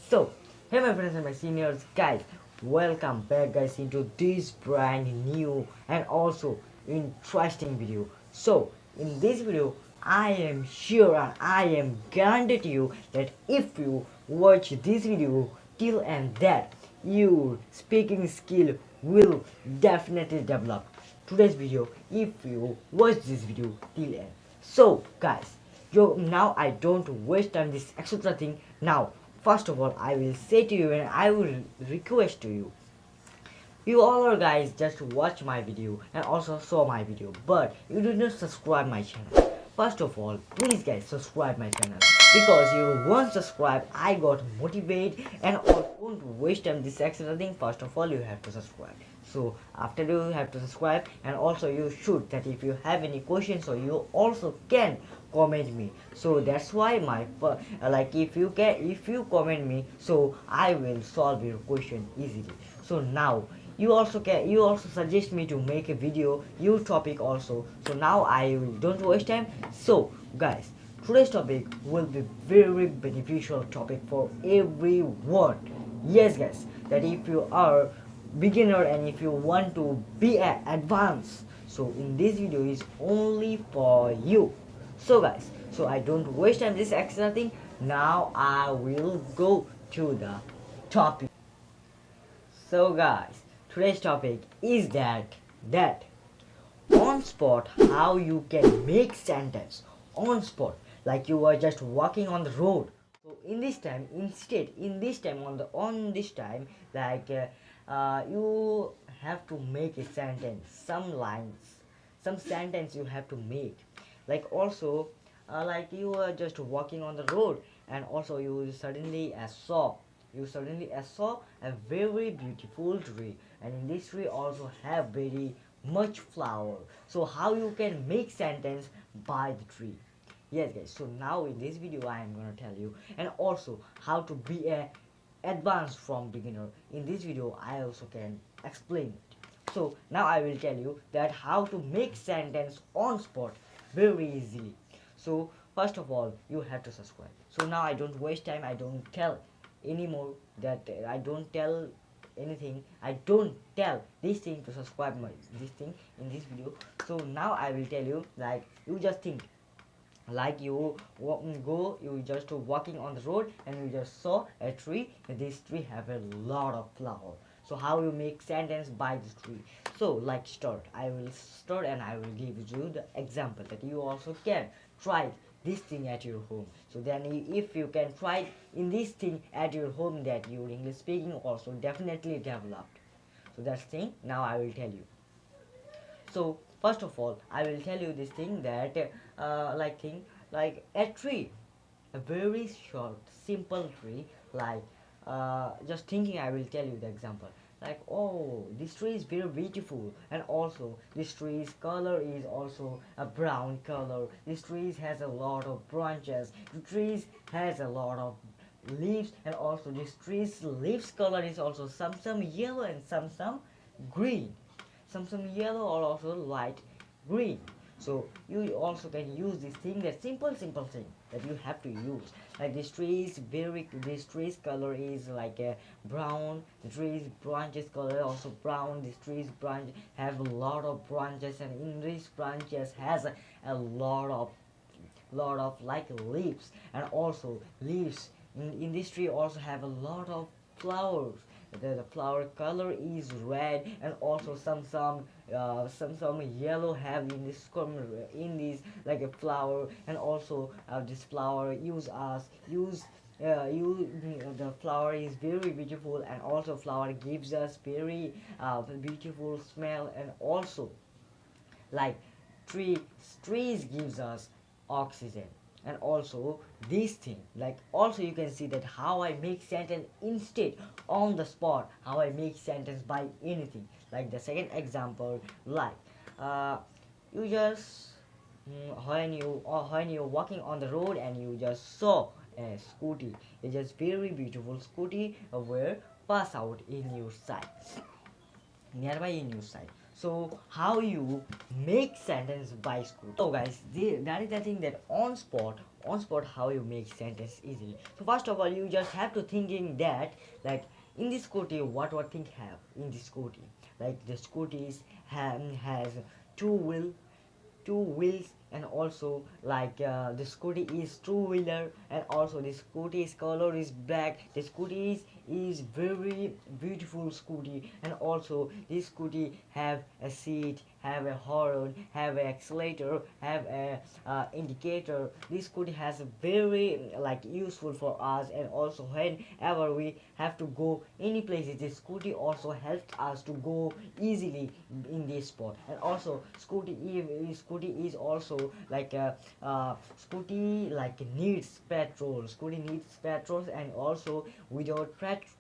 So, hey my friends and my seniors, guys, welcome back guys into this brand new and also interesting video. So, in this video, I am sure and I am guaranteed to you that if you watch this video till and that, your speaking skill will definitely develop. Today's video, if you watch this video till end. So, guys, now I don't waste time this extra thing now. First of all, I will say to you and I will request to you, you all are guys just watch my video and also saw my video, but you did not subscribe my channel. First of all, please guys subscribe my channel, because you once subscribe I got motivated and all don't waste time this extra thing. First of all, you have to subscribe. So after you have to subscribe, and also you should that if you have any questions, so you also can comment me. So that's why my like if you comment me, so I will solve your question easily. So now you also suggest me to make a video your topic also. So now I will don't waste time. So guys, today's topic will be very beneficial topic for everyone. Yes guys, that if you are beginner and if you want to be advanced, so in this video is only for you. So guys, so I don't waste time this extra thing. Now I will go to the topic. So guys, today's topic is that on spot, how you can make sentence on spot, like you are just walking on the road. So in this time, instead in this time on this time, like you have to make a sentence, some lines, some sentence you have to make. Like also, like you are just walking on the road, and also you suddenly saw a very beautiful tree, and in this tree also have very much flower. So how you can make sentence by the tree? Yes guys, so now in this video I am gonna tell you, and also how to be a advanced from beginner. In this video I also can explain it. So now I will tell you that how to make sentence on spot very easily. So first of all, you have to subscribe. So now I don't waste time, I don't tell anymore, that I don't tell anything, I don't tell this thing to subscribe my this thing in this video. So now I will tell you, like you just think, like you you just walking on the road and you just saw a tree, and this tree have a lot of flower. So how you make sentence by this tree? So like start, I will start and I will give you the example that you also can try this thing at your home. So then if you can try in this thing at your home, that your English speaking also definitely developed. So that's thing now I will tell you. So first of all, I will tell you this thing, that like thing, like a tree, a very short simple tree, like just thinking I will tell you the example, like oh this tree is very beautiful, and also this tree's color is also a brown color, this tree has a lot of branches, the tree has a lot of leaves, and also this tree's leaves color is also some yellow and some green, some yellow or also light green. So you also can use this thing, that simple thing that you have to use, like this tree's color is like a brown, the tree's branches color also brown, this tree's branch have a lot of branches, and in these branches has a lot of like leaves, and also leaves in this tree also have a lot of flowers. The flower color is red, and also some yellow have in this in this like a flower, and also this flower the flower is very beautiful, and also flower gives us very beautiful smell, and also like tree trees gives us oxygen, and also this thing, like also you can see that how I make sentence instead on the spot, how I make sentence by anything. Like the second example, like uh, you just when you're walking on the road and you just saw a scooty, it's just very beautiful scooty where pass out in your side, nearby in your side. So how you make sentence by school? So guys, that is the thing, that on spot on spot how you make sentence easily. So first of all, you just have to thinking that, like, in this scooty, what thing have in this scooty, like the scooties has two wheel, two wheels, and also like the scooty is two-wheeler, and also the scooty's color is black. The scooty is very beautiful scooty, and also this scooty have a seat, have a horn, have an accelerator, have a indicator. This scooty has a very like useful for us, and also whenever we have to go any places, this scooty also helps us to go easily in this spot. And also scooty is also like a scooty like needs petrol. Scooty needs petrol, and also without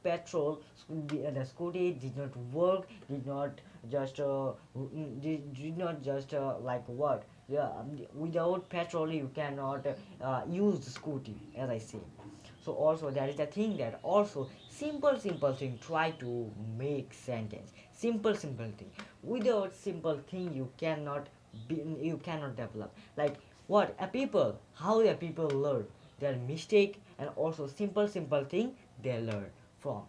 petrol, the scooty did not work, did not just did not just like what, yeah, without petrol you cannot use the scooty, as I say. So also there is a thing that also simple thing, try to make sentence simple thing. Without simple thing you cannot you cannot develop. Like what a people, how the people learn their mistake, and also simple thing they learn from.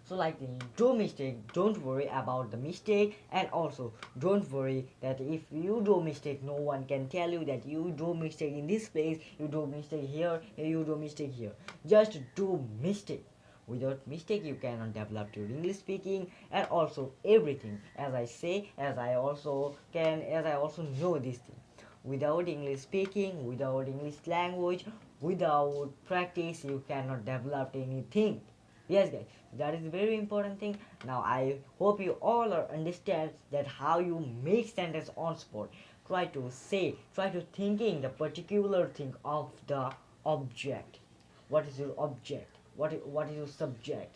So like do mistake, don't worry about the mistake, and also don't worry that if you do mistake, no one can tell you that you do mistake in this place, you do mistake here, you do mistake here. Just do mistake. Without mistake you cannot develop your English speaking, and also everything, as I say, as I also know this thing. Without English speaking, without English language, without practice you cannot develop anything. Yes guys, that is very important thing. Now I hope you all are understand that how you make sentence on spot. Try to say, try to thinking the particular thing of the object. What is your object, what is your subject?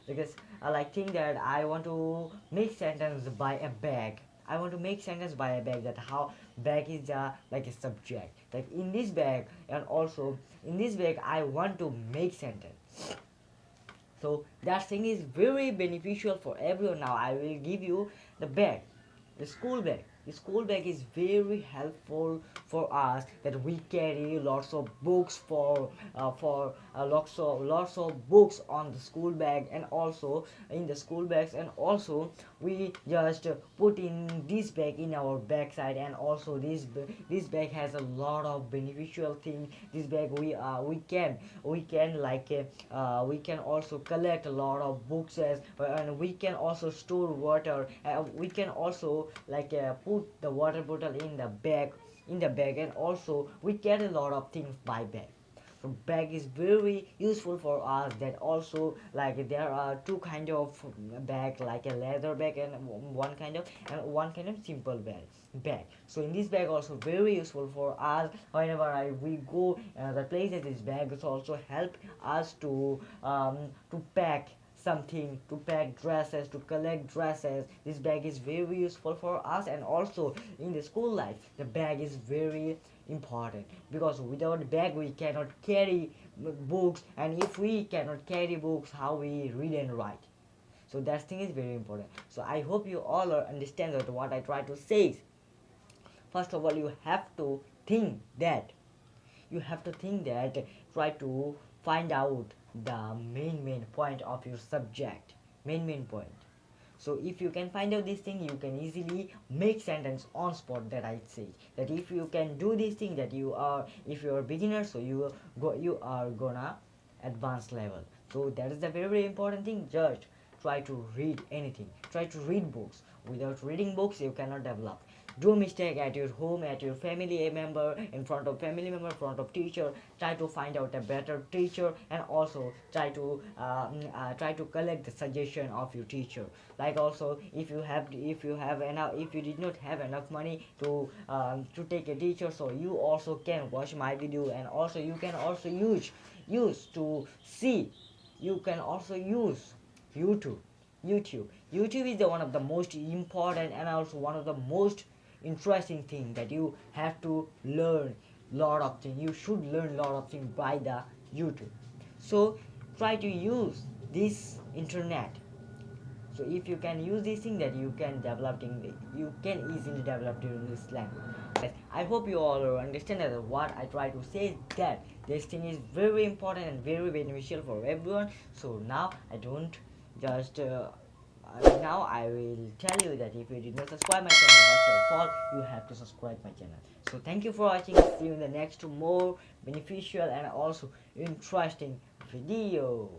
Because I like think that I want to make sentence by a bag. I want to make sentence by a bag, that how bag is like a subject, like in this bag, and also in this bag I want to make sentence. So that thing is very beneficial for everyone. Now I will give you the bag, the school bag. The school bag is very helpful for us, that we carry lots of books for lots of books on the school bag, and also in the school bags, and also we just put in this bag in our backside, and also this bag has a lot of beneficial thing. This bag we can like we can also collect a lot of books and we can also store water. We can also like put the water bottle in the bag, and also we get a lot of things by bag. So bag is very useful for us. That also like there are two kind of bag, like a leather bag and one kind of simple bag. So in this bag also very useful for us. Whenever we go the places, this bag is also help us to pack something, to pack dresses, to collect dresses. This bag is very useful for us. And also in the school life, the bag is very important, because without bag we cannot carry books, and if we cannot carry books, how we read and write? So that thing is very important. So I hope you all are understand that what I try to say. First of all, you have to think that try to find out the main point of your subject, main point. So if you can find out this thing, you can easily make sentence on spot. That I say that if you can do this thing, that if you are beginner, so you are gonna advanced level. So that is the very important thing. Just try to read anything, try to read books. Without reading books you cannot develop. Do mistake at your home, at your family member, in front of family member, in front of teacher. Try to find out a better teacher, and also try to collect the suggestion of your teacher. Like also if you did not have enough money to take a teacher, so you also can watch my video, and also you can also use to see. You can also use youtube youtube is the one of the most important, and also one of the most interesting thing, that you have to learn lot of things. You should learn lot of things by the youtube. So try to use this internet So if you can use this thing, that you can develop in, you can easily develop in this language. Yes, I hope you all understand that what I try to say is that this thing is very important and very beneficial for everyone. So now I don't just now I will tell you that if you did not subscribe my channel, first of all you have to subscribe my channel. So thank you for watching. See you in the next more beneficial and also interesting video.